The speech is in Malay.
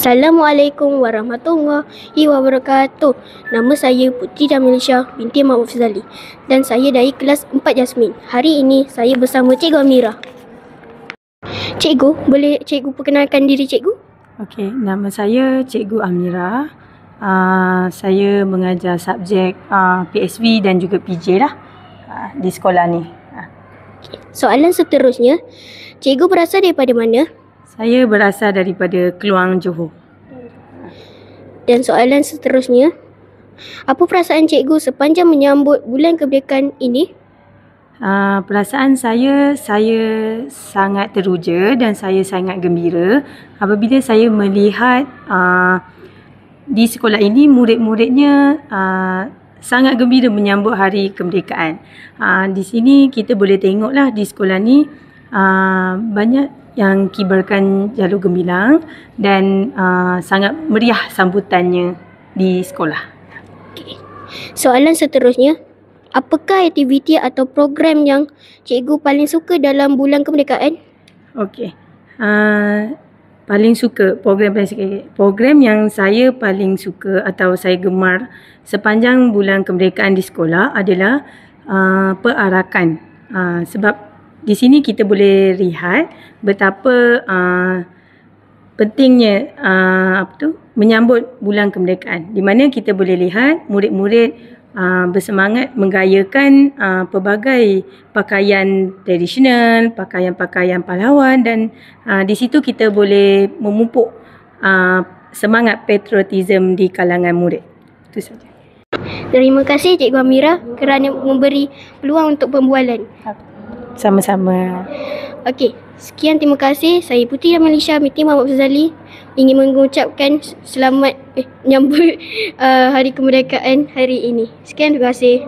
Assalamualaikum warahmatullahi wabarakatuh. Nama saya Putri Jamilisha binti Muhammad Fazali dan saya dari kelas 4 Jasmin. Hari ini saya bersama Cikgu Amira. Cikgu, boleh cikgu perkenalkan diri cikgu? Okey, nama saya Cikgu Amira. Saya mengajar subjek PSV dan juga PJ lah di sekolah ni. Soalan seterusnya, cikgu berasal daripada mana? Saya berasal daripada Keluang, Johor. Dan soalan seterusnya, apa perasaan cikgu sepanjang menyambut bulan kemerdekaan ini? Perasaan saya sangat teruja dan saya sangat gembira apabila saya melihat di sekolah ini murid-muridnya sangat gembira menyambut hari kemerdekaan. Di sini kita boleh tengoklah di sekolah ni banyak yang kibarkan jalur gemilang dan sangat meriah sambutannya di sekolah. Okay. Soalan seterusnya, apakah aktiviti atau program yang cikgu paling suka dalam bulan kemerdekaan? Okey. Paling suka program yang saya paling suka atau saya gemar sepanjang bulan kemerdekaan di sekolah adalah perarakan. Sebab di sini kita boleh lihat betapa pentingnya menyambut bulan kemerdekaan, di mana kita boleh lihat murid-murid bersemangat menggayakan pelbagai pakaian tradisional, pakaian-pakaian pahlawan dan di situ kita boleh memupuk semangat patriotism di kalangan murid. Itu saja. Terima kasih Cikgu Amira kerana memberi peluang untuk pembualan. Sama-sama. Okey, sekian, terima kasih. Saya Putri Jamilisha binti Muhammad Fazali ingin mengucapkan selamat menyambut Hari Kemerdekaan hari ini. Sekian, terima kasih.